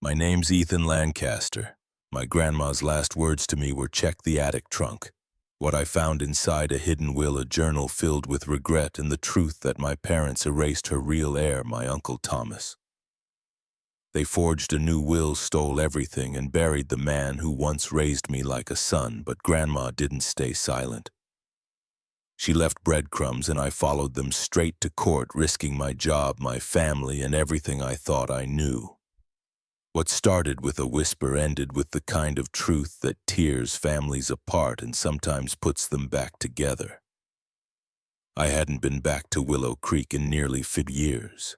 My name's Ethan Lancaster. My grandma's last words to me were check the attic trunk. What I found inside a hidden will, a journal filled with regret and the truth that my parents erased her real heir, my Uncle Thomas. They forged a new will, stole everything, and buried the man who once raised me like a son, but Grandma didn't stay silent. She left breadcrumbs and I followed them straight to court, risking my job, my family, and everything I thought I knew. What started with a whisper ended with the kind of truth that tears families apart and sometimes puts them back together. I hadn't been back to Willow Creek in nearly 50 years.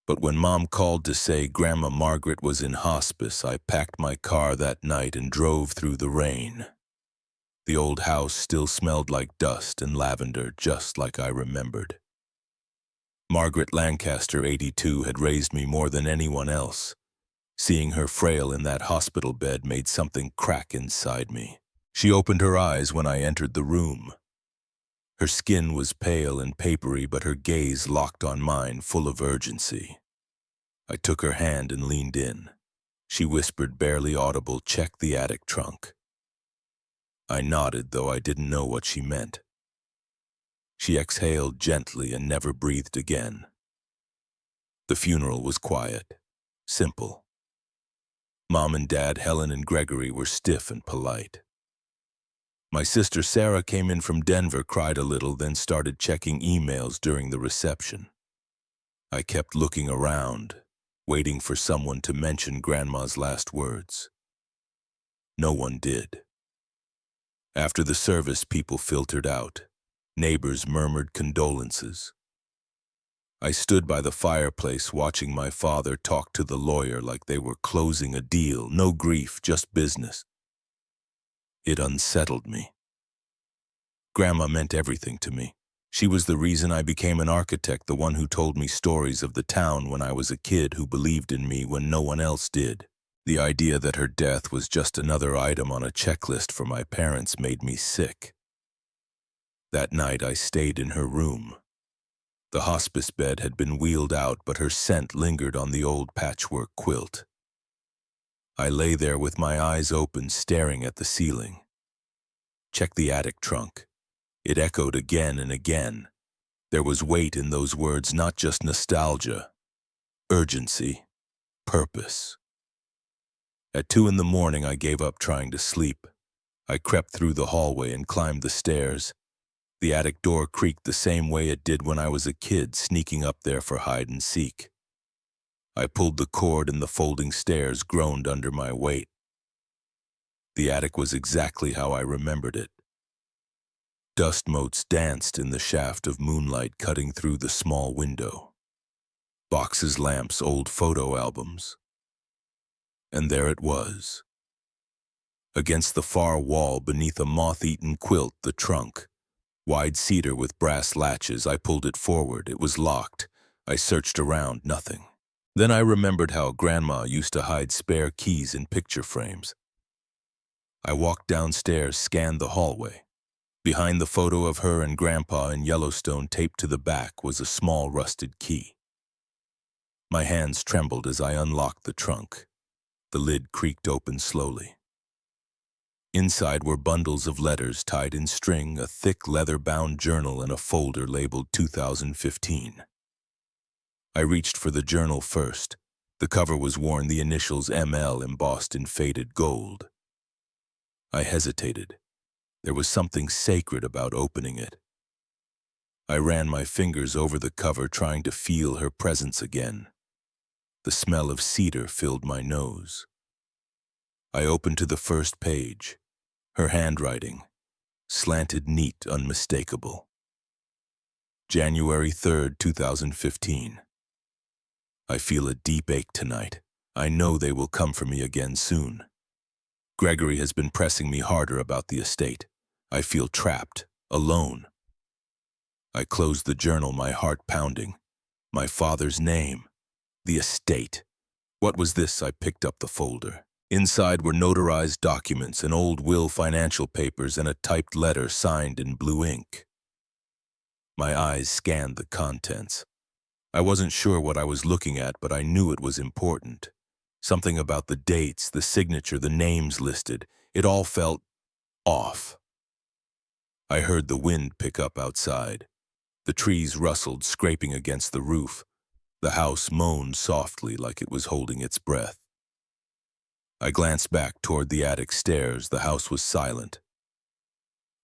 But when Mom called to say Grandma Margaret was in hospice, I packed my car that night and drove through the rain. The old house still smelled like dust and lavender, just like I remembered. Margaret Lancaster, 82, had raised me more than anyone else. Seeing her frail in that hospital bed made something crack inside me. She opened her eyes when I entered the room. Her skin was pale and papery, but her gaze locked on mine, full of urgency. I took her hand and leaned in. She whispered, barely audible, check the attic trunk. I nodded, though I didn't know what she meant. She exhaled gently and never breathed again. The funeral was quiet, simple. Mom and Dad, Helen and Gregory, were stiff and polite. My sister Sarah came in from Denver, cried a little, then started checking emails during the reception. I kept looking around, waiting for someone to mention Grandma's last words. No one did. After the service, people filtered out. Neighbors murmured condolences. I stood by the fireplace watching my father talk to the lawyer like they were closing a deal. No grief, just business. It unsettled me. Grandma meant everything to me. She was the reason I became an architect, the one who told me stories of the town when I was a kid, who believed in me when no one else did. The idea that her death was just another item on a checklist for my parents made me sick. That night I stayed in her room. The hospice bed had been wheeled out, but her scent lingered on the old patchwork quilt. I lay there with my eyes open, staring at the ceiling. Check the attic trunk. It echoed again and again. There was weight in those words, not just nostalgia. Urgency. Purpose. At 2 a.m, I gave up trying to sleep. I crept through the hallway and climbed the stairs. The attic door creaked the same way it did when I was a kid, sneaking up there for hide and seek. I pulled the cord and the folding stairs groaned under my weight. The attic was exactly how I remembered it. Dust motes danced in the shaft of moonlight cutting through the small window. Boxes, lamps, old photo albums. And there it was. Against the far wall, beneath a moth-eaten quilt, the trunk. Wide cedar with brass latches. I pulled it forward. It was locked. I searched around, nothing. Then I remembered how Grandma used to hide spare keys in picture frames. I walked downstairs, scanned the hallway. Behind the photo of her and Grandpa in Yellowstone taped to the back was a small rusted key. My hands trembled as I unlocked the trunk. The lid creaked open slowly. Inside were bundles of letters tied in string, a thick leather-bound journal, and a folder labeled 2015. I reached for the journal first. The cover was worn, the initials ML embossed in faded gold. I hesitated. There was something sacred about opening it. I ran my fingers over the cover, trying to feel her presence again. The smell of cedar filled my nose. I opened to the first page. Her handwriting, slanted, neat, unmistakable. January 3rd, 2015. I feel a deep ache tonight. I know they will come for me again soon. Gregory has been pressing me harder about the estate. I feel trapped, alone. I closed the journal, my heart pounding. My father's name. The estate. What was this? I picked up the folder. Inside were notarized documents, an old will, financial papers, and a typed letter signed in blue ink. My eyes scanned the contents. I wasn't sure what I was looking at, but I knew it was important. Something about the dates, the signature, the names listed. It all felt off. I heard the wind pick up outside. The trees rustled, scraping against the roof. The house moaned softly like it was holding its breath. I glanced back toward the attic stairs. The house was silent.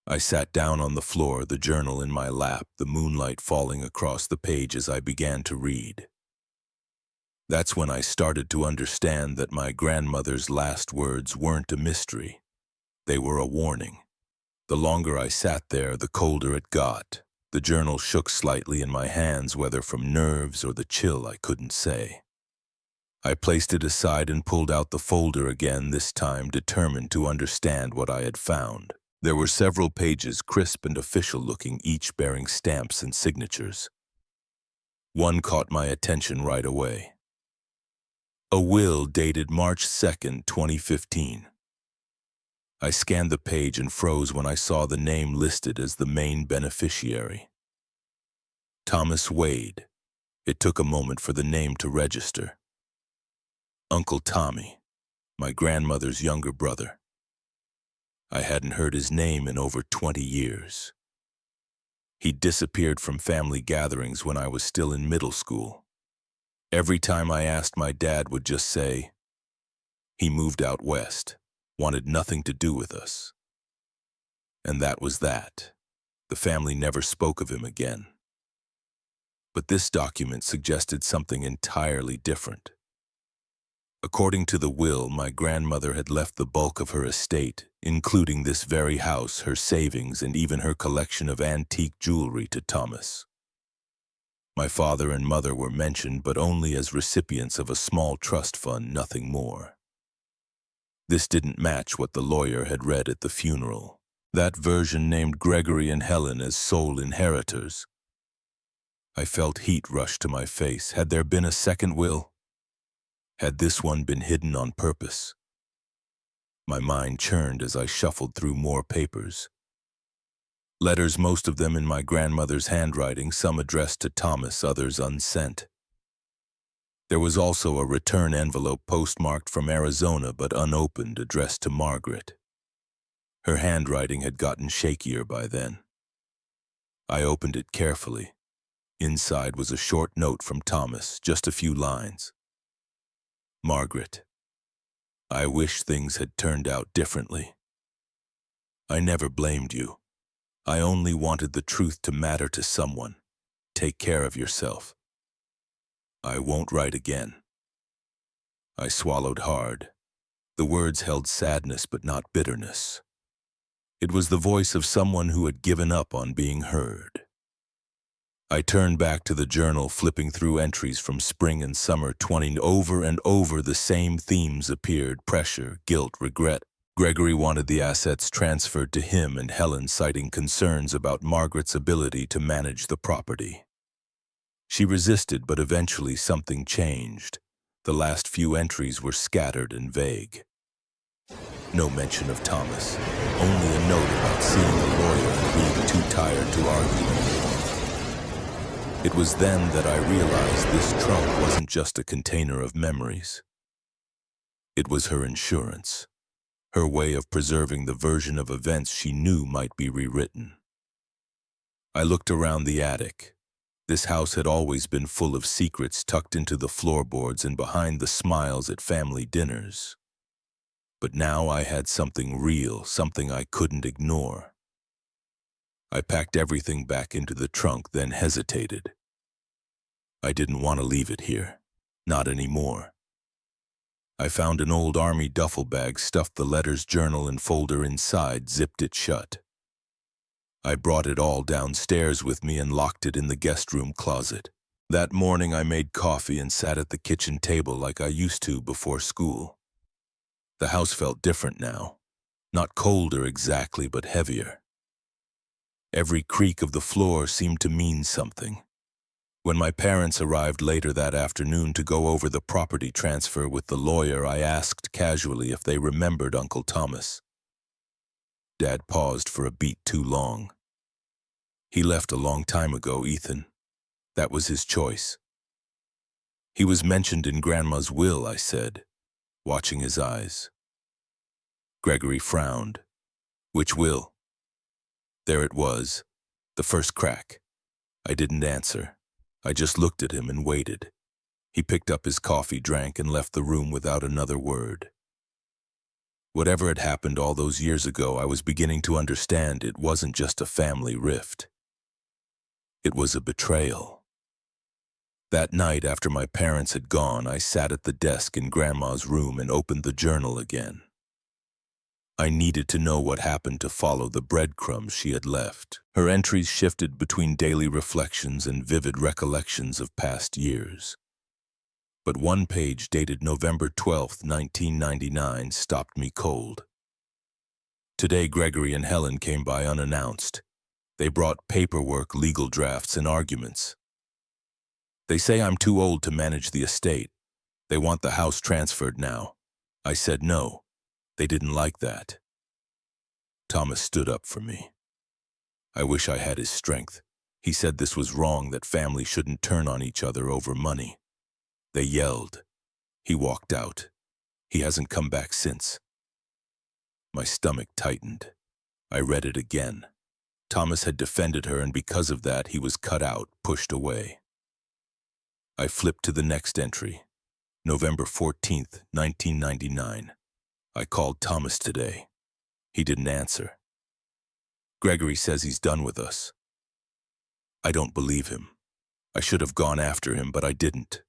I sat down on the floor, the journal in my lap, the moonlight falling across the page as I began to read. That's when I started to understand that my grandmother's last words weren't a mystery. They were a warning. The longer I sat there, the colder it got. The journal shook slightly in my hands, whether from nerves or the chill I couldn't say. I placed it aside and pulled out the folder again, this time determined to understand what I had found. There were several pages, crisp and official-looking, each bearing stamps and signatures. One caught my attention right away. A will dated March 2nd, 2015. I scanned the page and froze when I saw the name listed as the main beneficiary. Thomas Wade. It took a moment for the name to register. Uncle Tommy, my grandmother's younger brother. I hadn't heard his name in over 20 years. He disappeared from family gatherings when I was still in middle school. Every time I asked, my dad would just say, "He moved out west, wanted nothing to do with us." And that was that. The family never spoke of him again. But this document suggested something entirely different. According to the will, my grandmother had left the bulk of her estate, including this very house, her savings, and even her collection of antique jewelry, to Thomas. My father and mother were mentioned, but only as recipients of a small trust fund, nothing more. This didn't match what the lawyer had read at the funeral. That version named Gregory and Helen as sole inheritors. I felt heat rush to my face. Had there been a second will? Had this one been hidden on purpose? My mind churned as I shuffled through more papers. Letters, most of them in my grandmother's handwriting, some addressed to Thomas, others unsent. There was also a return envelope postmarked from Arizona but unopened, addressed to Margaret. Her handwriting had gotten shakier by then. I opened it carefully. Inside was a short note from Thomas, just a few lines. Margaret, I wish things had turned out differently. I never blamed you. I only wanted the truth to matter to someone. Take care of yourself. I won't write again. I swallowed hard. The words held sadness but not bitterness. It was the voice of someone who had given up on being heard. I turned back to the journal, flipping through entries from spring and summer 20. Over and over the same themes appeared: pressure, guilt, regret. Gregory wanted the assets transferred to him, and Helen citing concerns about Margaret's ability to manage the property. She resisted, but eventually something changed. The last few entries were scattered and vague. No mention of Thomas, only a note about seeing a lawyer and being too tired to argue anymore. It was then that I realized this trunk wasn't just a container of memories. It was her insurance, her way of preserving the version of events she knew might be rewritten. I looked around the attic. This house had always been full of secrets tucked into the floorboards and behind the smiles at family dinners. But now I had something real, something I couldn't ignore. I packed everything back into the trunk, then hesitated. I didn't want to leave it here. Not anymore. I found an old army duffel bag, stuffed the letters, journal, and folder inside, zipped it shut. I brought it all downstairs with me and locked it in the guest room closet. That morning I made coffee and sat at the kitchen table like I used to before school. The house felt different now. Not colder exactly, but heavier. Every creak of the floor seemed to mean something. When my parents arrived later that afternoon to go over the property transfer with the lawyer, I asked casually if they remembered Uncle Thomas. Dad paused for a beat too long. He left a long time ago, Ethan. That was his choice. He was mentioned in Grandma's will, I said. watching his eyes. Gregory frowned. "Which will?" There it was, the first crack. I didn't answer. I just looked at him and waited. He picked up his coffee, drank, and left the room without another word. Whatever had happened all those years ago, I was beginning to understand it wasn't just a family rift. It was a betrayal. That night, after my parents had gone, I sat at the desk in Grandma's room and opened the journal again. I needed to know what happened to follow the breadcrumbs she had left. Her entries shifted between daily reflections and vivid recollections of past years. But one page dated November 12, 1999, stopped me cold. Today, Gregory and Helen came by unannounced. They brought paperwork, legal drafts, and arguments. They say I'm too old to manage the estate. They want the house transferred now. I said no. They didn't like that. Thomas stood up for me. I wish I had his strength. He said this was wrong, that families shouldn't turn on each other over money. They yelled. He walked out. He hasn't come back since. My stomach tightened. I read it again. Thomas had defended her, and because of that, he was cut out, pushed away. I flipped to the next entry. November 14th, 1999. I called Thomas today. He didn't answer. Gregory says he's done with us. I don't believe him. I should have gone after him, but I didn't.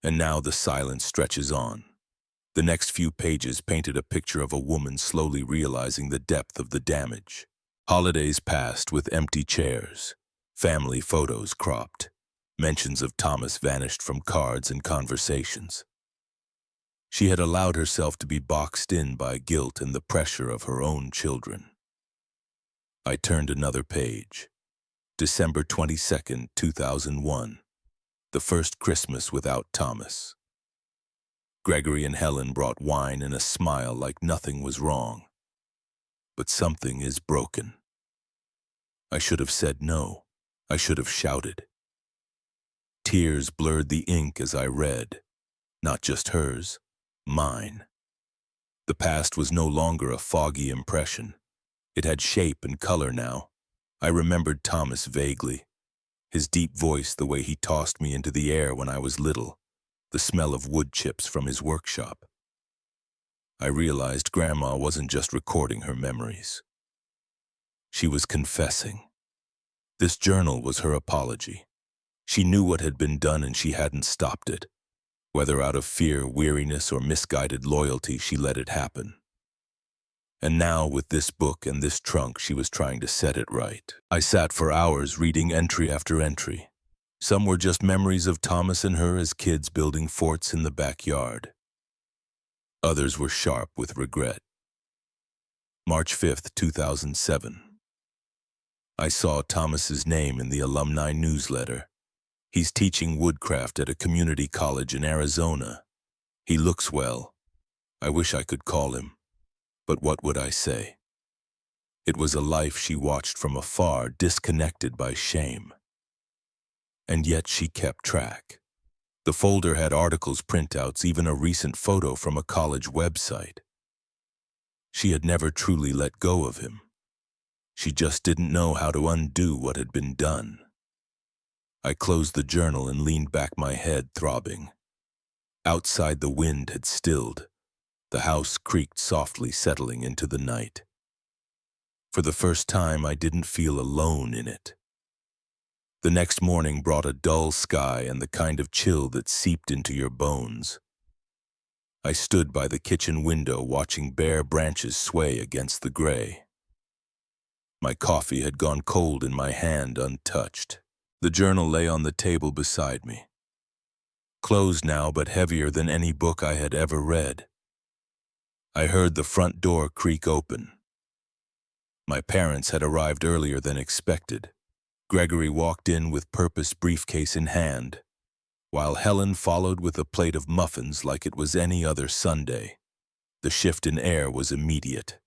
And now the silence stretches on. The next few pages painted a picture of a woman slowly realizing the depth of the damage. Holidays passed with empty chairs, family photos cropped. Mentions of Thomas vanished from cards and conversations. She had allowed herself to be boxed in by guilt and the pressure of her own children. I turned another page. December 22nd, 2001. The first Christmas without Thomas. Gregory and Helen brought wine and a smile like nothing was wrong. But something is broken. I should have said no. I should have shouted. Tears blurred the ink as I read. Not just hers, mine. The past was no longer a foggy impression. It had shape and color now. I remembered Thomas vaguely. His deep voice, the way he tossed me into the air when I was little, the smell of wood chips from his workshop. I realized Grandma wasn't just recording her memories. She was confessing. This journal was her apology. She knew what had been done and she hadn't stopped it. Whether out of fear, weariness, or misguided loyalty, she let it happen. And now, with this book and this trunk, she was trying to set it right. I sat for hours reading entry after entry. Some were just memories of Thomas and her as kids building forts in the backyard. Others were sharp with regret. March 5th, 2007. I saw Thomas's name in the alumni newsletter. He's teaching woodcraft at a community college in Arizona. He looks well. I wish I could call him. But what would I say? It was a life she watched from afar, disconnected by shame. And yet she kept track. The folder had articles, printouts, even a recent photo from a college website. She had never truly let go of him. She just didn't know how to undo what had been done. I closed the journal and leaned back, my head throbbing. Outside, the wind had stilled. The house creaked softly, settling into the night. For the first time, I didn't feel alone in it. The next morning brought a dull sky and the kind of chill that seeped into your bones. I stood by the kitchen window watching bare branches sway against the gray. My coffee had gone cold in my hand, untouched. The journal lay on the table beside me. Closed now, but heavier than any book I had ever read. I heard the front door creak open. My parents had arrived earlier than expected. Gregory walked in with purpose, briefcase in hand, while Helen followed with a plate of muffins like it was any other Sunday. The shift in air was immediate.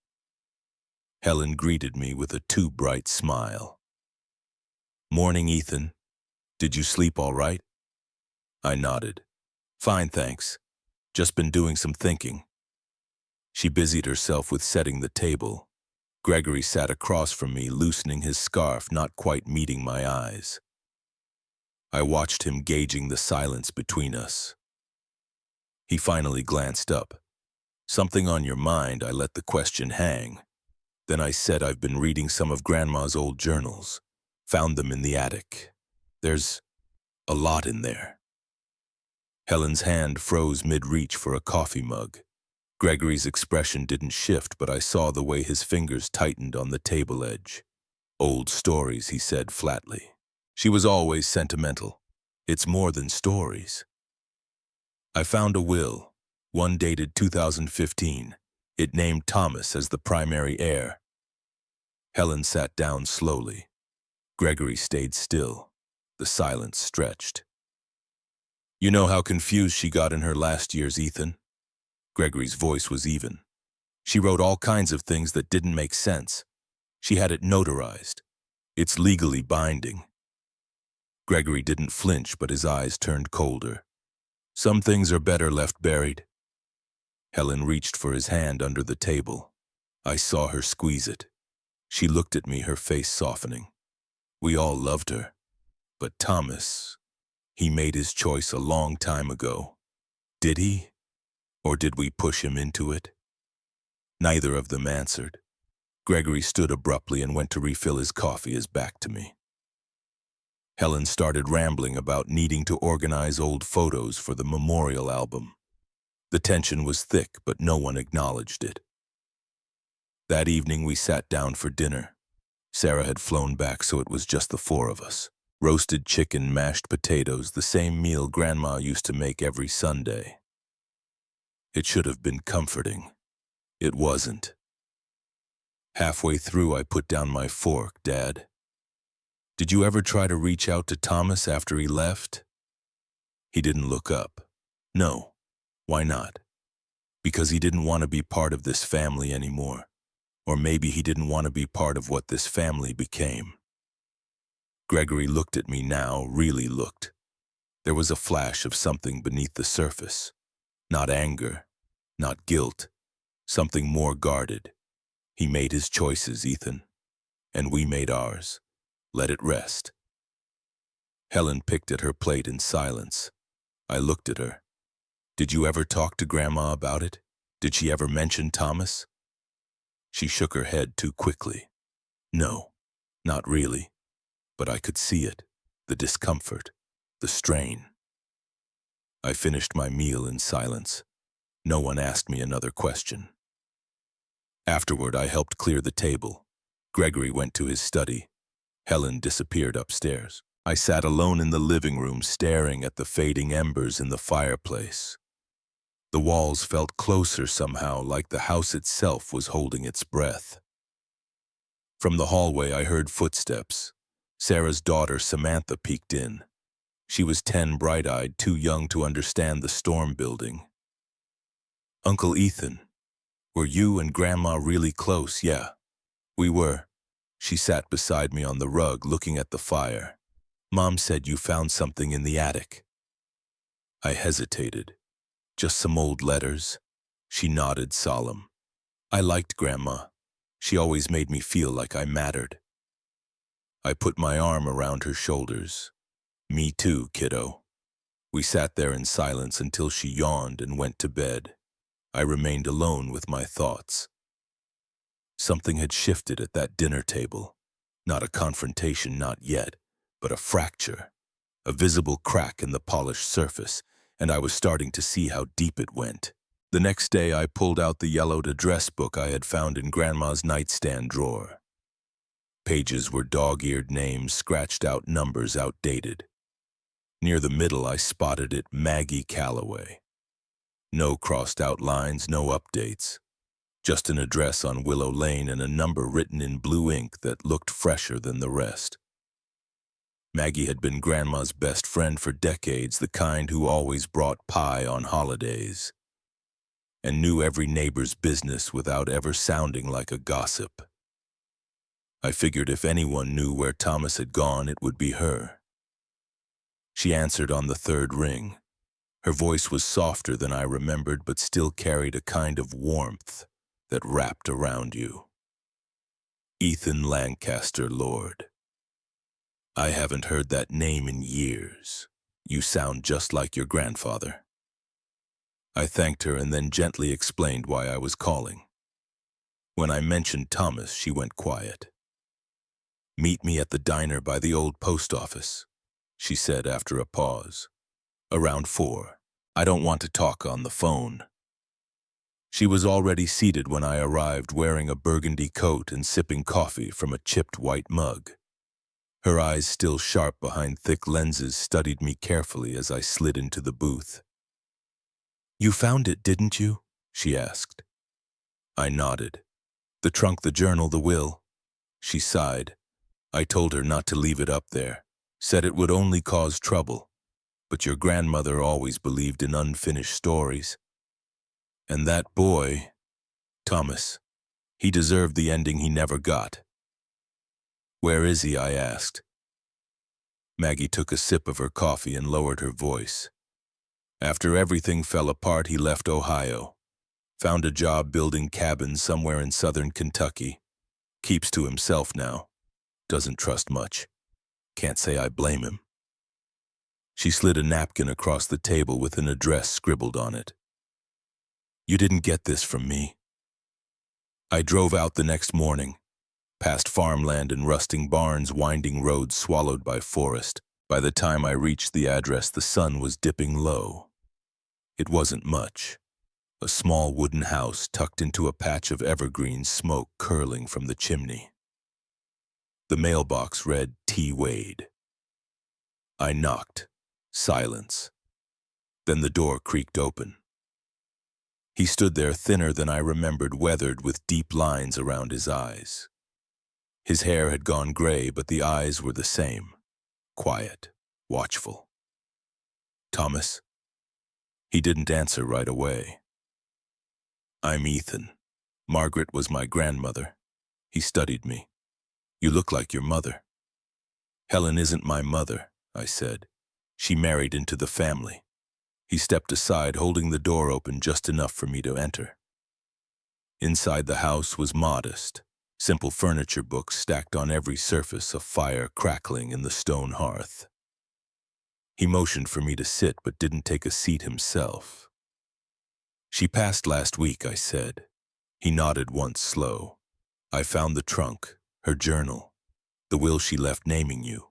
Helen greeted me with a too bright smile. "Morning, Ethan. Did you sleep all right?" I nodded. "Fine, thanks. Just been doing some thinking. She busied herself with setting the table. Gregory sat across from me, loosening his scarf, not quite meeting my eyes. I watched him, gauging the silence between us. He finally glanced up. "Something on your mind?" I let the question hang. Then I said, "I've been reading some of Grandma's old journals. Found them in the attic. There's a lot in there." Helen's hand froze mid-reach for a coffee mug. Gregory's expression didn't shift, but I saw the way his fingers tightened on the table edge. "Old stories," he said flatly. "She was always sentimental. It's more than stories." "I found a will, one dated 2015. It named Thomas as the primary heir." Helen sat down slowly. Gregory stayed still. The silence stretched. "You know how confused she got in her last years, Ethan?" Gregory's voice was even. "She wrote all kinds of things that didn't make sense. She had it notarized. It's legally binding." Gregory didn't flinch, but his eyes turned colder. "Some things are better left buried." Helen reached for his hand under the table. I saw her squeeze it. She looked at me, her face softening. "We all loved her. But Thomas, he made his choice a long time ago. Did he? Or did we push him into it?" Neither of them answered. Gregory stood abruptly and went to refill his coffee, his back to me. Helen started rambling about needing to organize old photos for the memorial album. The tension was thick, but no one acknowledged it. That evening we sat down for dinner. Sarah had flown back, so it was just the four of us. Roasted chicken, mashed potatoes, the same meal Grandma used to make every Sunday. It should have been comforting. It wasn't. Halfway through, I put down my fork. "Dad, did you ever try to reach out to Thomas after he left?" He didn't look up. "No." "Why not?" "Because he didn't want to be part of this family anymore. Or maybe he didn't want to be part of what this family became." Gregory looked at me now, really looked. There was a flash of something beneath the surface. Not anger, not guilt, something more guarded. "He made his choices, Ethan, and we made ours. Let it rest." Helen picked at her plate in silence. I looked at her. "Did you ever talk to Grandma about it? Did she ever mention Thomas?" She shook her head too quickly. "No, not really. But I could see it, the discomfort, the strain." I finished my meal in silence. No one asked me another question. Afterward, I helped clear the table. Gregory went to his study. Helen disappeared upstairs. I sat alone in the living room, staring at the fading embers in the fireplace. The walls felt closer somehow, like the house itself was holding its breath. From the hallway, I heard footsteps. Sarah's daughter, Samantha, peeked in. She was 10, bright-eyed, too young to understand the storm building. "Uncle Ethan, were you and Grandma really close?" "Yeah, we were." She sat beside me on the rug, looking at the fire. "Mom said you found something in the attic." I hesitated. "Just some old letters." She nodded, solemn. "I liked Grandma. She always made me feel like I mattered." I put my arm around her shoulders. "Me too, kiddo." We sat there in silence until she yawned and went to bed. I remained alone with my thoughts. Something had shifted at that dinner table. Not a confrontation, not yet, but a fracture. A visible crack in the polished surface, and I was starting to see how deep it went. The next day, I pulled out the yellowed address book I had found in Grandma's nightstand drawer. Pages were dog-eared names, scratched out numbers, outdated. Near the middle, I spotted it, Maggie Calloway. No crossed out lines, no updates. Just an address on Willow Lane and a number written in blue ink that looked fresher than the rest. Maggie had been Grandma's best friend for decades, the kind who always brought pie on holidays, and knew every neighbor's business without ever sounding like a gossip. I figured if anyone knew where Thomas had gone, it would be her. She answered on the third ring. Her voice was softer than I remembered, but still carried a kind of warmth that wrapped around you. Ethan Lancaster, Lord. I haven't heard that name in years. You sound just like your grandfather. I thanked her and then gently explained why I was calling. When I mentioned Thomas, she went quiet. Meet me at the diner by the old post office, she said after a pause. Around 4. I don't want to talk on the phone. She was already seated when I arrived, wearing a burgundy coat and sipping coffee from a chipped white mug. Her eyes, still sharp behind thick lenses, studied me carefully as I slid into the booth. You found it, didn't you? She asked. I nodded. The trunk, the journal, the will. She sighed. I told her not to leave it up there, said it would only cause trouble. But your grandmother always believed in unfinished stories. And that boy, Thomas, he deserved the ending he never got. Where is he? I asked. Maggie took a sip of her coffee and lowered her voice. After everything fell apart, he left Ohio. Found a job building cabins somewhere in southern Kentucky. Keeps to himself now. Doesn't trust much. Can't say I blame him. She slid a napkin across the table with an address scribbled on it. You didn't get this from me. I drove out the next morning, past farmland and rusting barns, winding roads swallowed by forest. By the time I reached the address, the sun was dipping low. It wasn't much. A small wooden house tucked into a patch of evergreen, smoke curling from the chimney. The mailbox read T. Wade. I knocked. Silence. Then the door creaked open. He stood there, thinner than I remembered, weathered with deep lines around his eyes. His hair had gone gray, but the eyes were the same. Quiet, watchful. Thomas? He didn't answer right away. I'm Ethan. Margaret was my grandmother. He studied me. You look like your mother. Helen isn't my mother, I said. She married into the family. He stepped aside, holding the door open just enough for me to enter. Inside the house was modest. Simple furniture, books stacked on every surface, a fire crackling in the stone hearth. He motioned for me to sit, but didn't take a seat himself. She passed last week, I said. He nodded once, slow. I found the trunk, her journal, the will she left naming you.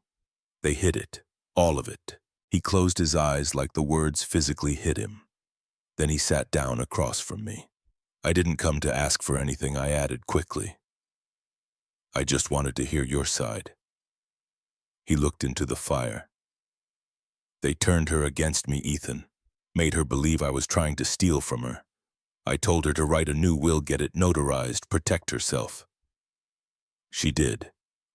They hid it, all of it. He closed his eyes like the words physically hit him. Then he sat down across from me. I didn't come to ask for anything, I added quickly. I just wanted to hear your side. He looked into the fire. They turned her against me, Ethan. Made her believe I was trying to steal from her. I told her to write a new will, get it notarized, protect herself. She did.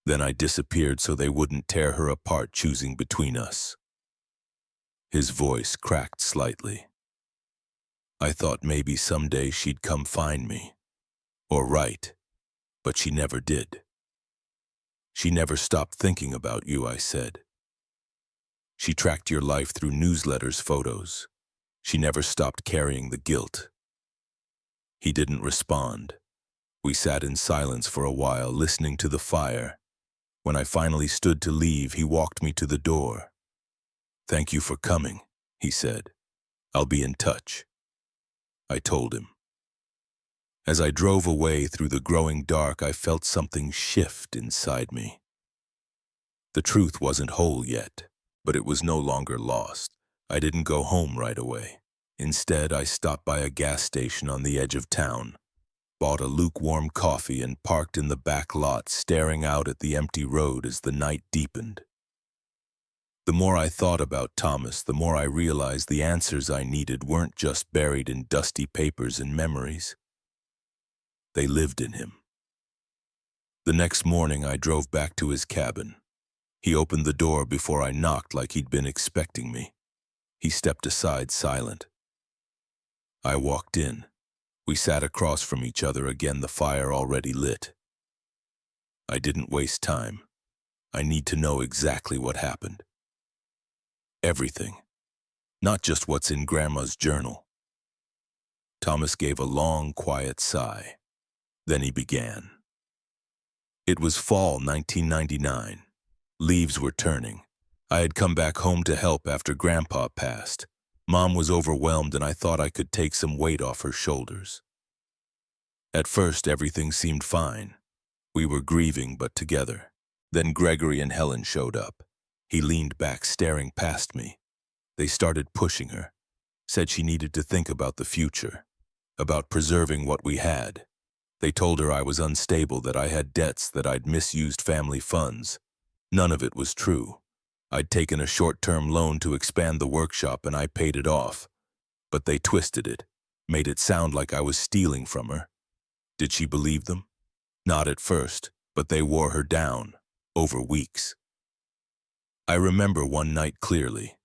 Then I disappeared so they wouldn't tear her apart, choosing between us. His voice cracked slightly. I thought maybe someday she'd come find me. Or write. But she never did. She never stopped thinking about you, I said. She tracked your life through newsletters, photos. She never stopped carrying the guilt. He didn't respond. We sat in silence for a while, listening to the fire. When I finally stood to leave, he walked me to the door. Thank you for coming, he said. I'll be in touch. I told him. As I drove away through the growing dark, I felt something shift inside me. The truth wasn't whole yet, but it was no longer lost. I didn't go home right away. Instead, I stopped by a gas station on the edge of town, bought a lukewarm coffee, and parked in the back lot, staring out at the empty road as the night deepened. The more I thought about Thomas, the more I realized the answers I needed weren't just buried in dusty papers and memories. They lived in him. The next morning, I drove back to his cabin. He opened the door before I knocked, like he'd been expecting me. He stepped aside, silent. I walked in. We sat across from each other again, the fire already lit. I didn't waste time. I need to know exactly what happened. Everything. not just what's in Grandma's journal. Thomas gave a long, quiet sigh. Then he began. It was fall 1999. Leaves were turning. I had come back home to help after Grandpa passed. Mom was overwhelmed and I thought I could take some weight off her shoulders. At first, everything seemed fine. We were grieving, but together. Then Gregory and Helen showed up. He leaned back, staring past me. They started pushing her, said she needed to think about the future, about preserving what we had. They told her I was unstable, that I had debts, that I'd misused family funds. None of it was true. I'd taken a short-term loan to expand the workshop and I paid it off. But they twisted it, made it sound like I was stealing from her. Did she believe them? Not at first, but they wore her down, over weeks. I remember one night clearly.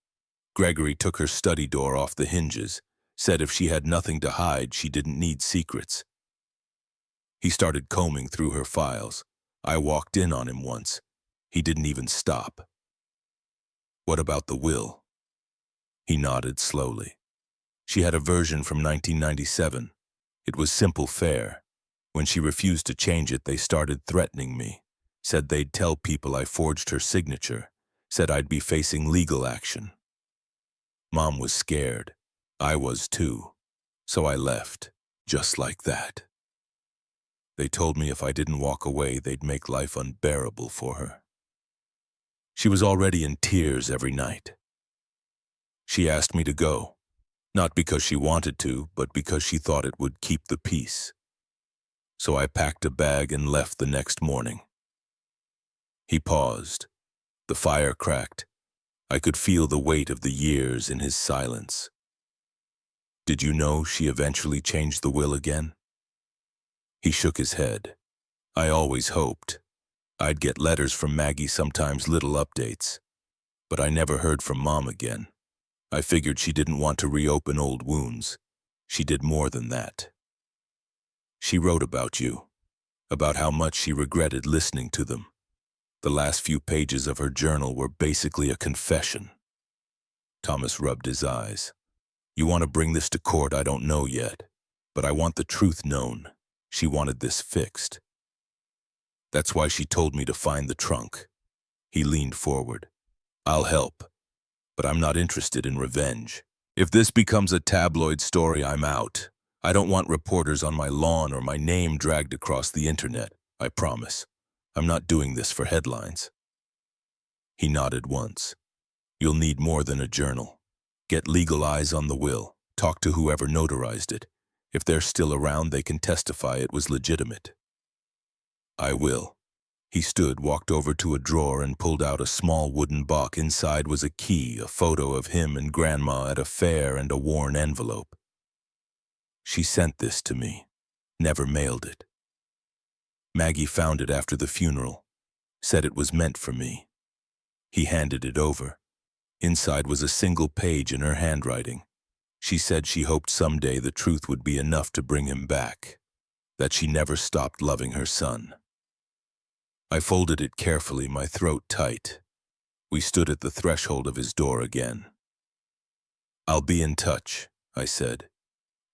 Gregory took her study door off the hinges, said if she had nothing to hide, she didn't need secrets. He started combing through her files. I walked in on him once. He didn't even stop. What about the will? He nodded slowly. She had a version from 1997. It was simple fare. When she refused to change it, they started threatening me. Said they'd tell people I forged her signature. Said I'd be facing legal action. Mom was scared. I was too. So I left, just like that. They told me if I didn't walk away, they'd make life unbearable for her. She was already in tears every night. She asked me to go, not because she wanted to, but because she thought it would keep the peace. So I packed a bag and left the next morning. He paused. The fire cracked. I could feel the weight of the years in his silence. Did you know she eventually changed the will again? He shook his head. I always hoped. I'd get letters from Maggie, sometimes little updates. But I never heard from Mom again. I figured she didn't want to reopen old wounds. She did more than that. She wrote about you, about how much she regretted listening to them. The last few pages of her journal were basically a confession. Thomas rubbed his eyes. You want to bring this to court? I don't know yet, but I want the truth known. She wanted this fixed. That's why she told me to find the trunk. He leaned forward. I'll help, but I'm not interested in revenge. If this becomes a tabloid story, I'm out. I don't want reporters on my lawn or my name dragged across the internet, I promise. I'm not doing this for headlines. He nodded once. You'll need more than a journal. Get legal eyes on the will. Talk to whoever notarized it. If they're still around, they can testify it was legitimate. I will. He stood, walked over to a drawer and pulled out a small wooden box. Inside was a key, a photo of him and Grandma at a fair, and a worn envelope. She sent this to me, never mailed it. Maggie found it after the funeral, said it was meant for me. He handed it over. Inside was a single page in her handwriting. She said she hoped someday the truth would be enough to bring him back, that she never stopped loving her son. I folded it carefully, my throat tight. We stood at the threshold of his door again. I'll be in touch, I said.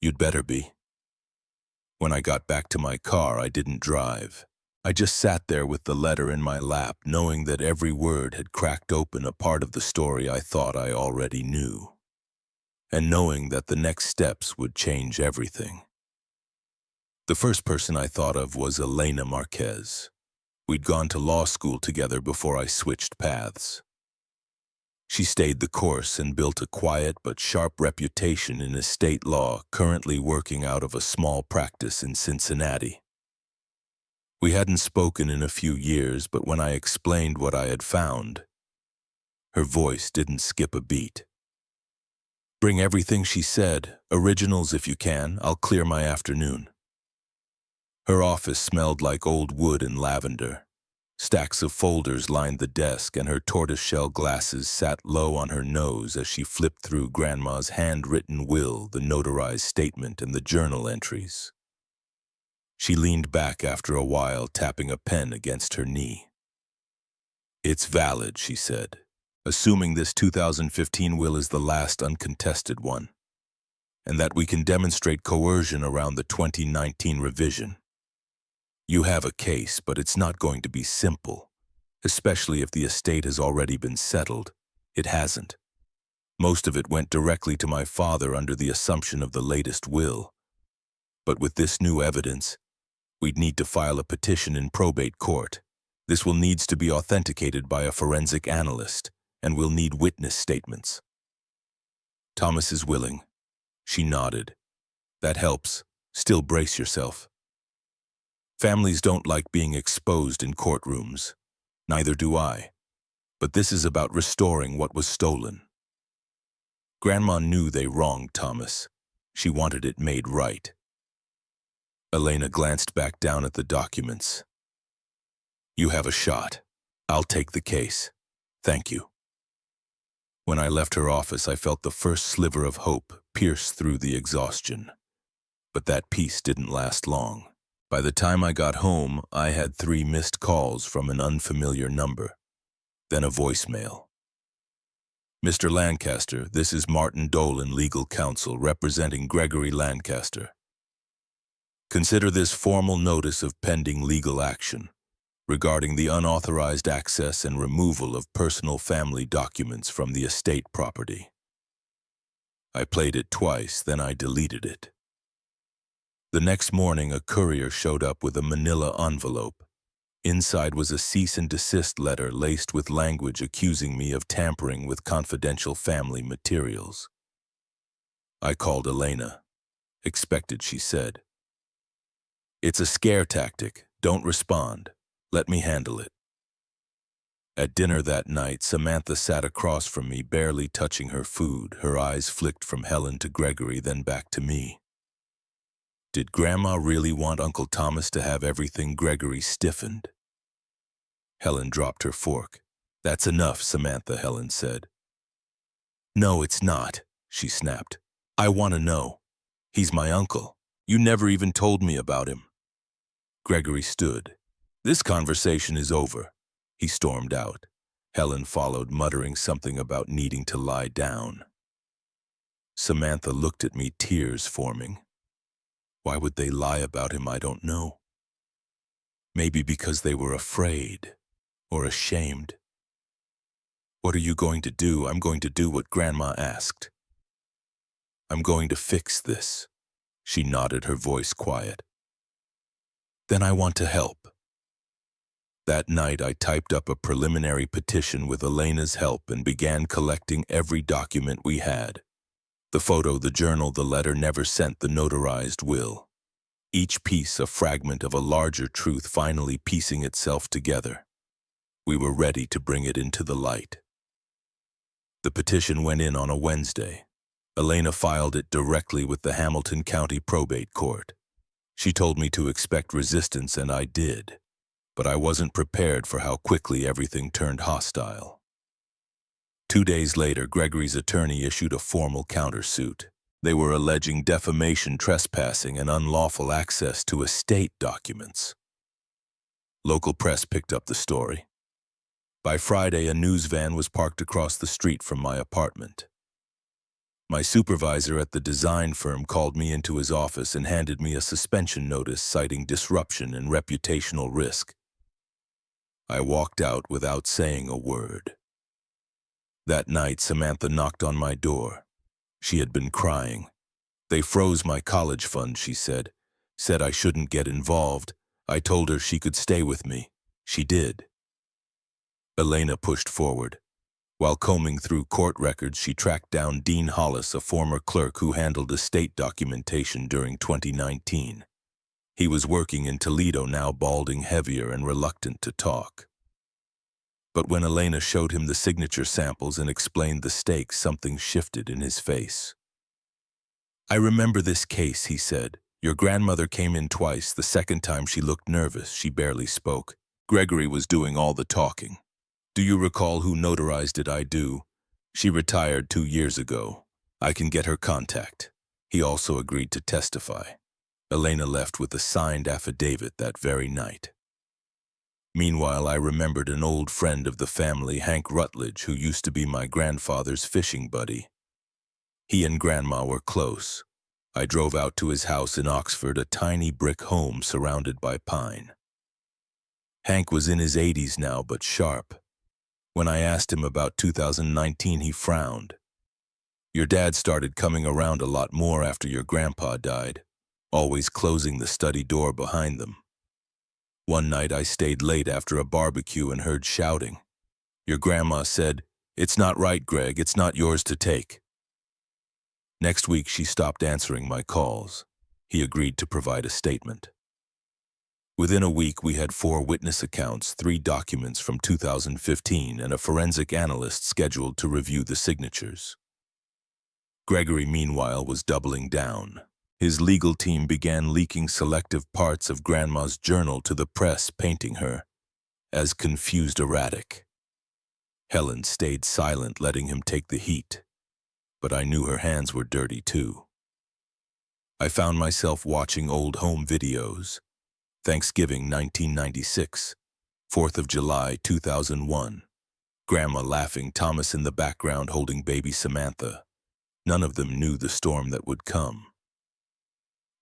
You'd better be. When I got back to my car, I didn't drive. I just sat there with the letter in my lap, knowing that every word had cracked open a part of the story I thought I already knew, and knowing that the next steps would change everything. The first person I thought of was Elena Marquez. We'd gone to law school together before I switched paths. She stayed the course and built a quiet but sharp reputation in estate law, currently working out of a small practice in Cincinnati. We hadn't spoken in a few years, but when I explained what I had found, her voice didn't skip a beat. Bring everything, she said. Originals if you can. I'll clear my afternoon. Her office smelled like old wood and lavender. Stacks of folders lined the desk, and her tortoiseshell glasses sat low on her nose as she flipped through Grandma's handwritten will, the notarized statement, and the journal entries. She leaned back after a while, tapping a pen against her knee. It's valid, she said. assuming this 2015 will is the last uncontested one, and that we can demonstrate coercion around the 2019 revision. You have a case, but it's not going to be simple, especially if the estate has already been settled. It hasn't. Most of it went directly to my father under the assumption of the latest will. But with this new evidence, we'd need to file a petition in probate court. This will need to be authenticated by a forensic analyst, and we'll need witness statements. Thomas is willing. She nodded. That helps. Still brace yourself. Families don't like being exposed in courtrooms. Neither do I. But this is about restoring what was stolen. Grandma knew they wronged Thomas. She wanted it made right. Elena glanced back down at the documents. You have a shot. I'll take the case. Thank you. When I left her office, I felt the first sliver of hope pierce through the exhaustion. But that peace didn't last long. By the time I got home, I had 3 missed calls from an unfamiliar number. Then a voicemail. Mr. Lancaster, this is Martin Dolan, legal counsel, representing Gregory Lancaster. Consider this formal notice of pending legal action regarding the unauthorized access and removal of personal family documents from the estate property. I played it twice, then I deleted it. The next morning, a courier showed up with a manila envelope. Inside was a cease and desist letter laced with language accusing me of tampering with confidential family materials. I called Elena. Expected, she said. It's a scare tactic. Don't respond. Let me handle it. At dinner that night, Samantha sat across from me, barely touching her food. Her eyes flicked from Helen to Gregory, then back to me. Did Grandma really want Uncle Thomas to have everything? Gregory stiffened. Helen dropped her fork. That's enough, Samantha, Helen said. No, it's not, she snapped. I want to know. He's my uncle. You never even told me about him. Gregory stood. This conversation is over. He stormed out. Helen followed, muttering something about needing to lie down. Samantha looked at me, tears forming. Why would they lie about him? I don't know. Maybe because they were afraid or ashamed. What are you going to do? I'm going to do what Grandma asked. I'm going to fix this. She nodded, her voice quiet. Then I want to help. That night, I typed up a preliminary petition with Elena's help and began collecting every document we had. The photo, the journal, the letter never sent, the notarized will. Each piece a fragment of a larger truth finally piecing itself together. We were ready to bring it into the light. The petition went in on a Wednesday. Elena filed it directly with the Hamilton County Probate Court. She told me to expect resistance, and I did. But I wasn't prepared for how quickly everything turned hostile. 2 days later, Gregory's attorney issued a formal countersuit. They were alleging defamation, trespassing, and unlawful access to estate documents. Local press picked up the story. By Friday, a news van was parked across the street from my apartment. My supervisor at the design firm called me into his office and handed me a suspension notice citing disruption and reputational risk. I walked out without saying a word. That night, Samantha knocked on my door. She had been crying. They froze my college fund, she said. Said I shouldn't get involved. I told her she could stay with me. She did. Elena pushed forward. While combing through court records, she tracked down Dean Hollis, a former clerk who handled estate documentation during 2019. He was working in Toledo now, balding, heavier, and reluctant to talk. But when Elena showed him the signature samples and explained the stakes, something shifted in his face. I remember this case, he said. Your grandmother came in twice. The second time she looked nervous. She barely spoke. Gregory was doing all the talking. Do you recall who notarized it? I do. She retired 2 years ago. I can get her contact. He also agreed to testify. Elena left with a signed affidavit that very night. Meanwhile, I remembered an old friend of the family, Hank Rutledge, who used to be my grandfather's fishing buddy. He and Grandma were close. I drove out to his house in Oxford, a tiny brick home surrounded by pine. Hank was in his 80s now, but sharp. When I asked him about 2019, he frowned. "Your dad started coming around a lot more after your grandpa died, always closing the study door behind them. One night I stayed late after a barbecue and heard shouting. Your grandma said, 'It's not right, Greg, it's not yours to take.' Next week she stopped answering my calls. He agreed to provide a statement. Within a week we had 4 witness accounts, 3 documents from 2015, and a forensic analyst scheduled to review the signatures. Gregory, meanwhile, was doubling down. His legal team began leaking selective parts of Grandma's journal to the press, painting her as confused erratic. Helen stayed silent, letting him take the heat. But I knew her hands were dirty too. I found myself watching old home videos. Thanksgiving 1996, 4th of July 2001. Grandma laughing, Thomas in the background holding baby Samantha. None of them knew the storm that would come.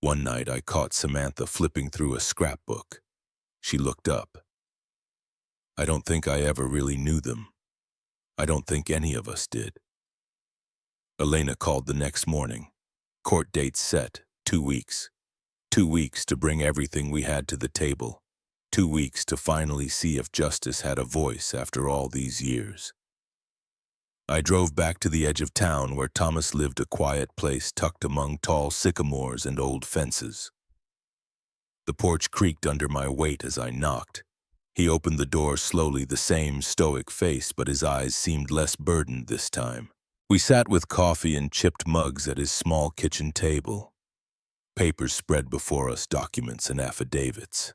One night I caught Samantha flipping through a scrapbook. She looked up. I don't think I ever really knew them. I don't think any of us did. Elena called the next morning. Court date set, 2 weeks. 2 weeks to bring everything we had to the table. 2 weeks to finally see if justice had a voice after all these years. I drove back to the edge of town where Thomas lived, a quiet place tucked among tall sycamores and old fences. The porch creaked under my weight as I knocked. He opened the door slowly, the same stoic face, but his eyes seemed less burdened this time. We sat with coffee and chipped mugs at his small kitchen table. Papers spread before us, documents and affidavits.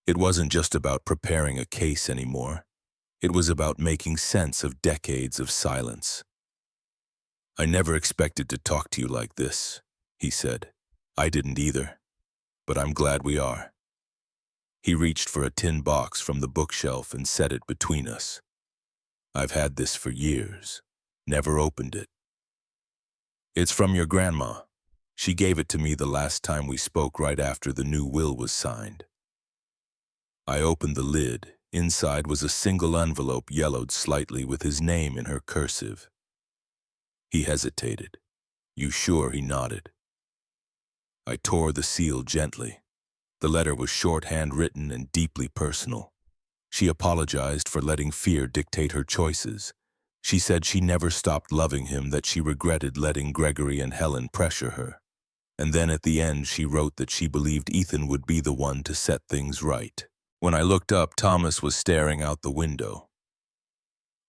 It wasn't just about preparing a case anymore. It was about making sense of decades of silence. "I never expected to talk to you like this," he said. "I didn't either, but I'm glad we are." He reached for a tin box from the bookshelf and set it between us. "I've had this for years. Never opened it. It's from your grandma. She gave it to me the last time we spoke, right after the new will was signed." I opened the lid. Inside was a single envelope, yellowed slightly, with his name in her cursive. He hesitated. "You sure?" He nodded. I tore the seal gently. The letter was shorthand written and deeply personal. She apologized for letting fear dictate her choices. She said she never stopped loving him, that she regretted letting Gregory and Helen pressure her. And then at the end she wrote that she believed Ethan would be the one to set things right. When I looked up, Thomas was staring out the window.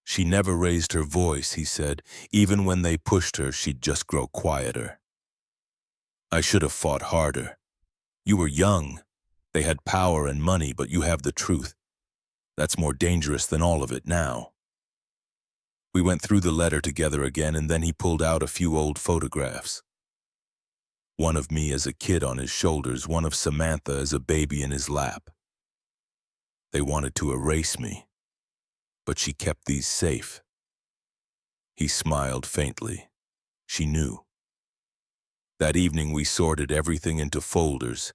"She never raised her voice," he said. "Even when they pushed her, she'd just grow quieter. I should have fought harder. You were young. They had power and money, but you have the truth. That's more dangerous than all of it now." We went through the letter together again, and then he pulled out a few old photographs. One of me as a kid on his shoulders, one of Samantha as a baby in his lap. They wanted to erase me, but she kept these safe. He smiled faintly. She knew. That evening we sorted everything into folders,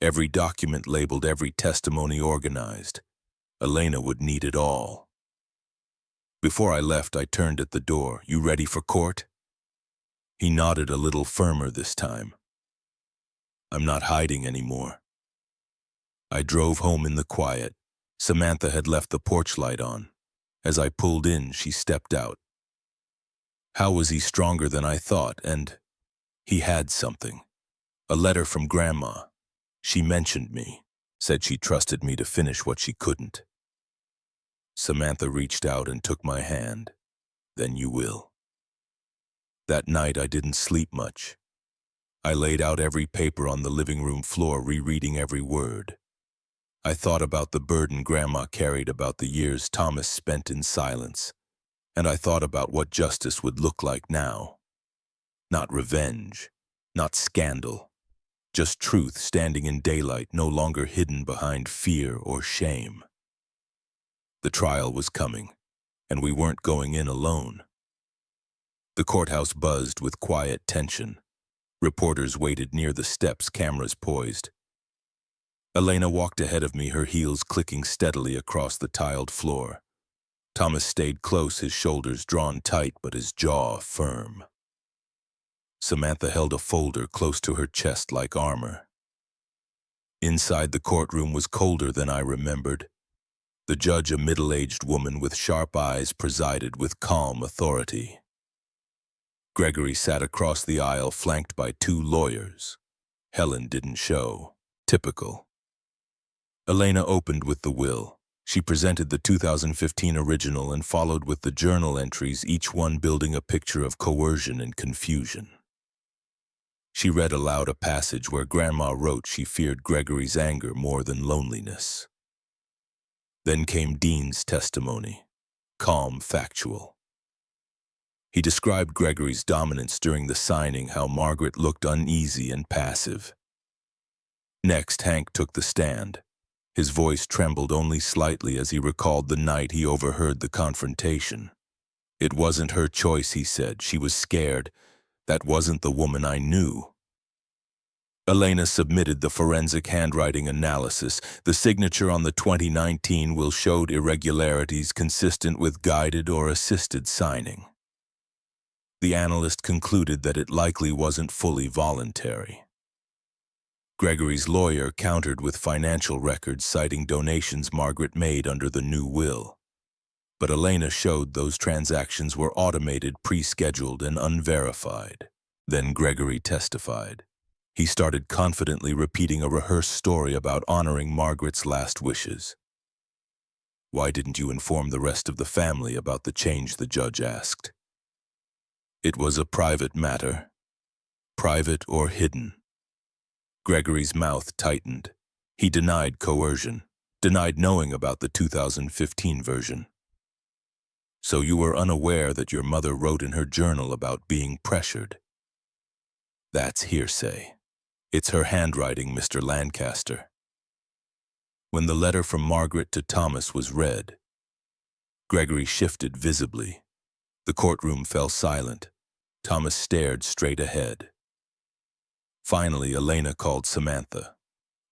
every document labeled, every testimony organized. Elena would need it all. Before I left, I turned at the door. "You ready for court?" He nodded a little firmer this time. "I'm not hiding anymore." I drove home in the quiet. Samantha had left the porch light on. As I pulled in, she stepped out. How was he stronger than I thought? And he had something. A letter from Grandma. She mentioned me, said she trusted me to finish what she couldn't. Samantha reached out and took my hand. "Then you will." That night I didn't sleep much. I laid out every paper on the living room floor, rereading every word. I thought about the burden Grandma carried, about the years Thomas spent in silence, and I thought about what justice would look like now. Not revenge, not scandal, Just truth standing in daylight, no longer hidden behind fear or shame. The trial was coming, and we weren't going in alone. The courthouse buzzed with quiet tension. Reporters waited near the steps, cameras poised. Elena walked ahead of me, her heels clicking steadily across the tiled floor. Thomas stayed close, his shoulders drawn tight but his jaw firm. Samantha held a folder close to her chest like armor. Inside the courtroom was colder than I remembered. The judge, a middle-aged woman with sharp eyes, presided with calm authority. Gregory sat across the aisle, flanked by two lawyers. Helen didn't show. Typical. Elena opened with the will. She presented the 2015 original and followed with the journal entries, each one building a picture of coercion and confusion. She read aloud a passage where Grandma wrote she feared Gregory's anger more than loneliness. Then came Dean's testimony, calm, factual. He described Gregory's dominance during the signing, how Margaret looked uneasy and passive. Next, Hank took the stand. His voice trembled only slightly as he recalled the night he overheard the confrontation. It wasn't her choice, he said. She was scared. That wasn't the woman I knew. Elena submitted the forensic handwriting analysis. The signature on the 2019 will showed irregularities consistent with guided or assisted signing. The analyst concluded that it likely wasn't fully voluntary. Gregory's lawyer countered with financial records citing donations Margaret made under the new will. But Elena showed those transactions were automated, pre-scheduled, and unverified. Then Gregory testified. He started confidently repeating a rehearsed story about honoring Margaret's last wishes. "Why didn't you inform the rest of the family about the change?" the judge asked. "It was a private matter. Private or hidden." Gregory's mouth tightened. He denied coercion, denied knowing about the 2015 version. "So you were unaware that your mother wrote in her journal about being pressured?" "That's hearsay. It's her handwriting, Mr. Lancaster." When the letter from Margaret to Thomas was read, Gregory shifted visibly. The courtroom fell silent. Thomas stared straight ahead. Finally, Elena called Samantha.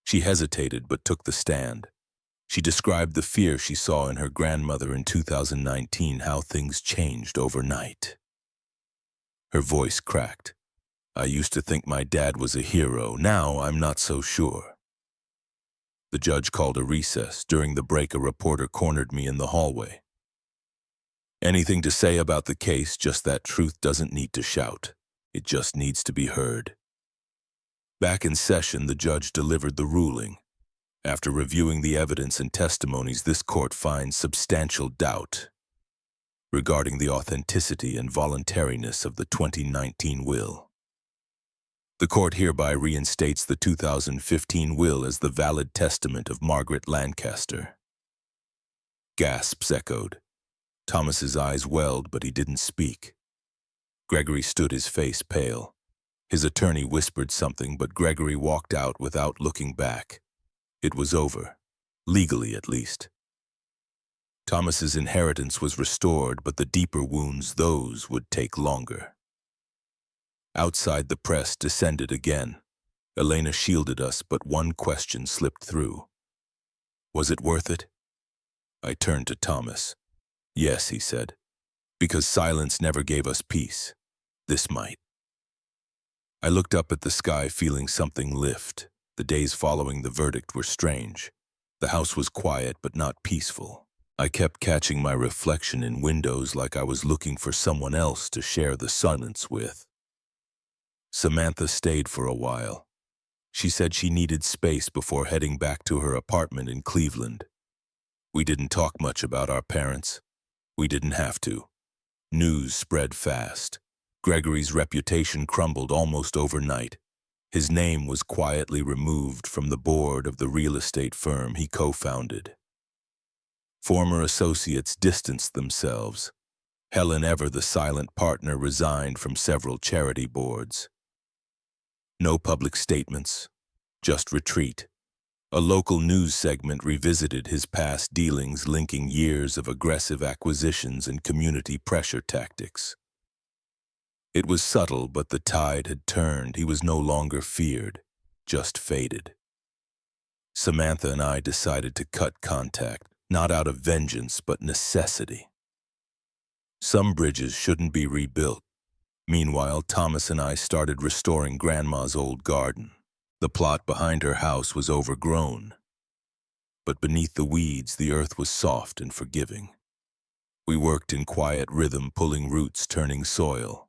She hesitated but took the stand. She described the fear she saw in her grandmother in 2019, how things changed overnight. Her voice cracked. "I used to think my dad was a hero. Now I'm not so sure." The judge called a recess. During the break, a reporter cornered me in the hallway. "Anything to say about the case? Just that truth doesn't need to shout. It just needs to be heard." Back in session, the judge delivered the ruling. After reviewing the evidence and testimonies, this court finds substantial doubt regarding the authenticity and voluntariness of the 2019 will. The court hereby reinstates the 2015 will as the valid testament of Margaret Lancaster. Gasps echoed. Thomas's eyes welled, but he didn't speak. Gregory stood, his face pale. His attorney whispered something, but Gregory walked out without looking back. It was over, legally at least. Thomas's inheritance was restored, but the deeper wounds, those would take longer. Outside, the press descended again. Elena shielded us, but one question slipped through. "Was it worth it?" I turned to Thomas. "Yes," he said, "because silence never gave us peace. This might." I looked up at the sky, feeling something lift. The days following the verdict were strange. The house was quiet but not peaceful. I kept catching my reflection in windows like I was looking for someone else to share the silence with. Samantha stayed for a while. She said she needed space before heading back to her apartment in Cleveland. We didn't talk much about our parents. We didn't have to. News spread fast. Gregory's reputation crumbled almost overnight. His name was quietly removed from the board of the real estate firm he co-founded. Former associates distanced themselves. Helen, ever the silent partner, resigned from several charity boards. No public statements, just retreat. A local news segment revisited his past dealings, linking years of aggressive acquisitions and community pressure tactics. It was subtle, but the tide had turned. He was no longer feared, just faded. Samantha and I decided to cut contact, not out of vengeance, but necessity. Some bridges shouldn't be rebuilt. Meanwhile, Thomas and I started restoring Grandma's old garden. The plot behind her house was overgrown, but beneath the weeds, the earth was soft and forgiving. We worked in quiet rhythm, pulling roots, turning soil.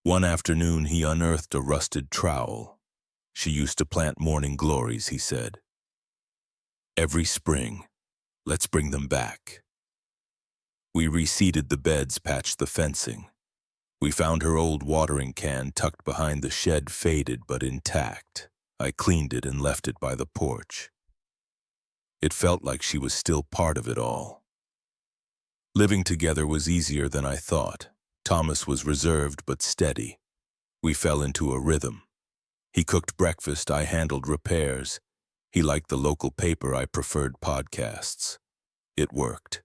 One afternoon, he unearthed a rusted trowel. She used to plant morning glories, he said. Every spring, let's bring them back. We reseeded the beds, patched the fencing. We found her old watering can tucked behind the shed, faded but intact. I cleaned it and left it by the porch. It felt like she was still part of it all. Living together was easier than I thought. Thomas was reserved but steady. We fell into a rhythm. He cooked breakfast, I handled repairs. He liked the local paper, I preferred podcasts. It worked.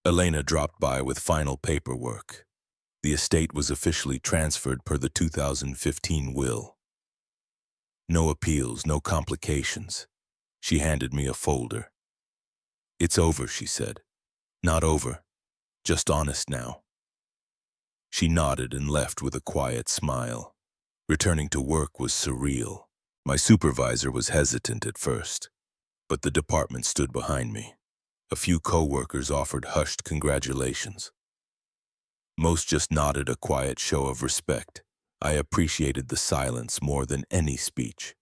Elena dropped by with final paperwork. The estate was officially transferred per the 2015 will. No appeals, no complications. She handed me a folder. It's over, she said. Not over, just honest now. She nodded and left with a quiet smile. Returning to work was surreal. My supervisor was hesitant at first, but the department stood behind me. A few co-workers offered hushed congratulations. Most just nodded, a quiet show of respect. I appreciated the silence more than any speech.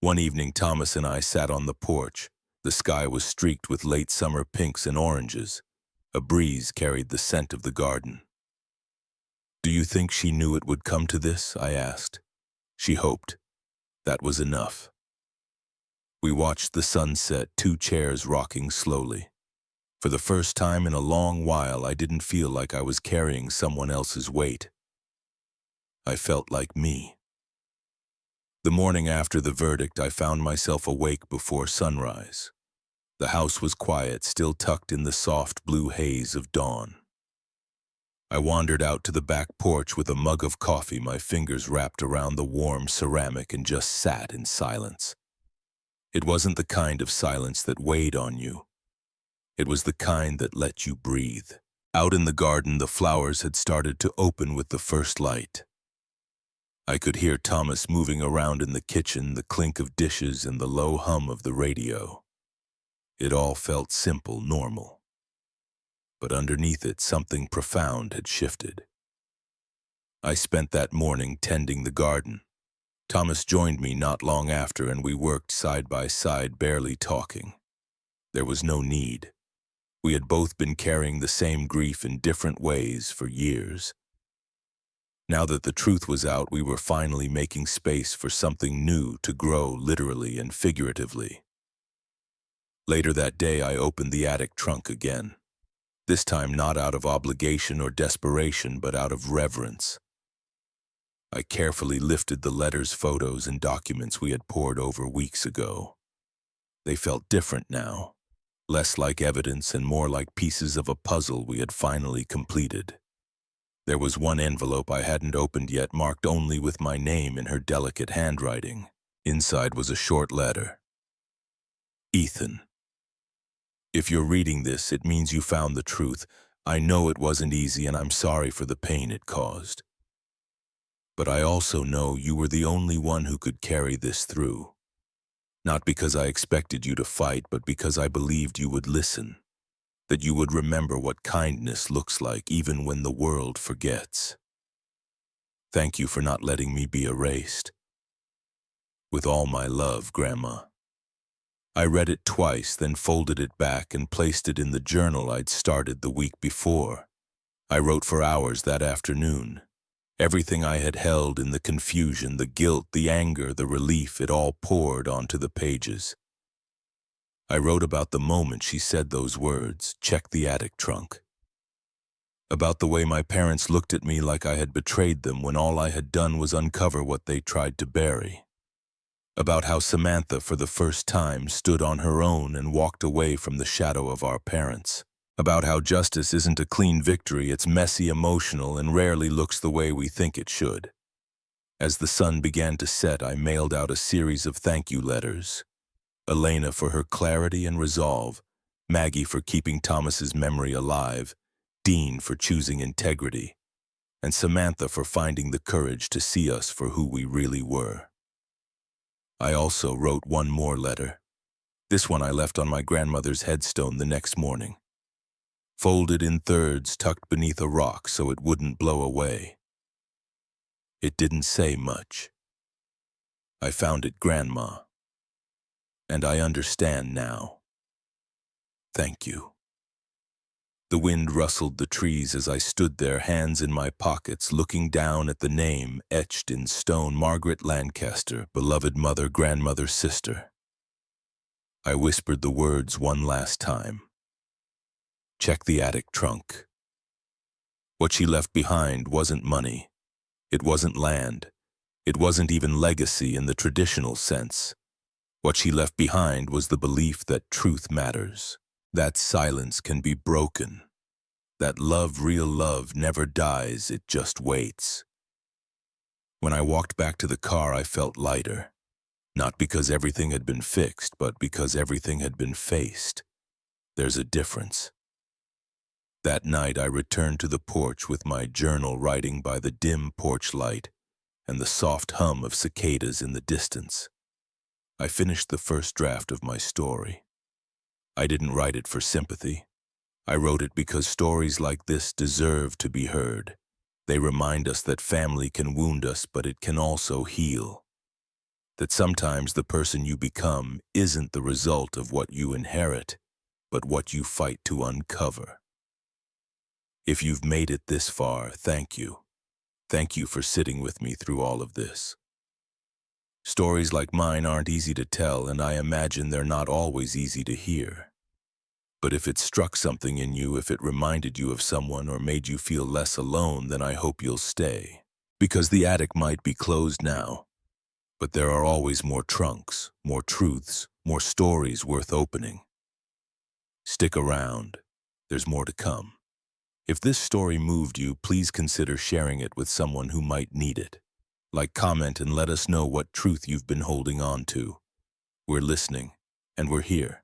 One evening, Thomas and I sat on the porch. The sky was streaked with late summer pinks and oranges. A breeze carried the scent of the garden. Do you think she knew it would come to this? I asked. She hoped. That was enough. We watched the sunset, two chairs rocking slowly. For the first time in a long while, I didn't feel like I was carrying someone else's weight. I felt like me. The morning after the verdict, I found myself awake before sunrise. The house was quiet, still tucked in the soft blue haze of dawn. I wandered out to the back porch with a mug of coffee, my fingers wrapped around the warm ceramic, and just sat in silence. It wasn't the kind of silence that weighed on you. It was the kind that let you breathe. Out in the garden, the flowers had started to open with the first light. I could hear Thomas moving around in the kitchen, the clink of dishes and the low hum of the radio. It all felt simple, normal. But underneath it, something profound had shifted. I spent that morning tending the garden. Thomas joined me not long after, and we worked side by side, barely talking. There was no need. We had both been carrying the same grief in different ways for years. Now that the truth was out, we were finally making space for something new to grow, literally and figuratively. Later that day, I opened the attic trunk again. This time not out of obligation or desperation, but out of reverence. I carefully lifted the letters, photos, and documents we had pored over weeks ago. They felt different now. Less like evidence and more like pieces of a puzzle we had finally completed. There was one envelope I hadn't opened yet, marked only with my name in her delicate handwriting. Inside was a short letter. Ethan. If you're reading this, it means you found the truth. I know it wasn't easy, and I'm sorry for the pain it caused. But I also know you were the only one who could carry this through. Not because I expected you to fight, but because I believed you would listen, that you would remember what kindness looks like even when the world forgets. Thank you for not letting me be erased. With all my love, Grandma. I read it twice, then folded it back and placed it in the journal I'd started the week before. I wrote for hours that afternoon. Everything I had held in the confusion, the guilt, the anger, the relief, it all poured onto the pages. I wrote about the moment she said those words, check the attic trunk. About the way my parents looked at me like I had betrayed them when all I had done was uncover what they tried to bury. About how Samantha, for the first time, stood on her own and walked away from the shadow of our parents. About how justice isn't a clean victory, it's messy, emotional, and rarely looks the way we think it should. As the sun began to set, I mailed out a series of thank you letters. Elena for her clarity and resolve, Maggie for keeping Thomas's memory alive, Dean for choosing integrity, and Samantha for finding the courage to see us for who we really were. I also wrote one more letter. This one I left on my grandmother's headstone the next morning. Folded in thirds, tucked beneath a rock so it wouldn't blow away. It didn't say much. I found it, Grandma. And I understand now. Thank you. The wind rustled the trees as I stood there, hands in my pockets, looking down at the name etched in stone, Margaret Lancaster, beloved mother, grandmother, sister. I whispered the words one last time. Check the attic trunk. What she left behind wasn't money. It wasn't land. It wasn't even legacy in the traditional sense. What she left behind was the belief that truth matters, that silence can be broken, that love, real love, never dies, it just waits. When I walked back to the car, I felt lighter, not because everything had been fixed, but because everything had been faced. There's a difference. That night, I returned to the porch with my journal, writing by the dim porch light and the soft hum of cicadas in the distance. I finished the first draft of my story. I didn't write it for sympathy. I wrote it because stories like this deserve to be heard. They remind us that family can wound us, but it can also heal. That sometimes the person you become isn't the result of what you inherit, but what you fight to uncover. If you've made it this far, thank you. Thank you for sitting with me through all of this. Stories like mine aren't easy to tell, and I imagine they're not always easy to hear. But if it struck something in you, if it reminded you of someone or made you feel less alone, then I hope you'll stay. Because the attic might be closed now, but there are always more trunks, more truths, more stories worth opening. Stick around. There's more to come. If this story moved you, please consider sharing it with someone who might need it. Like, comment, and let us know what truth you've been holding on to. We're listening, and we're here.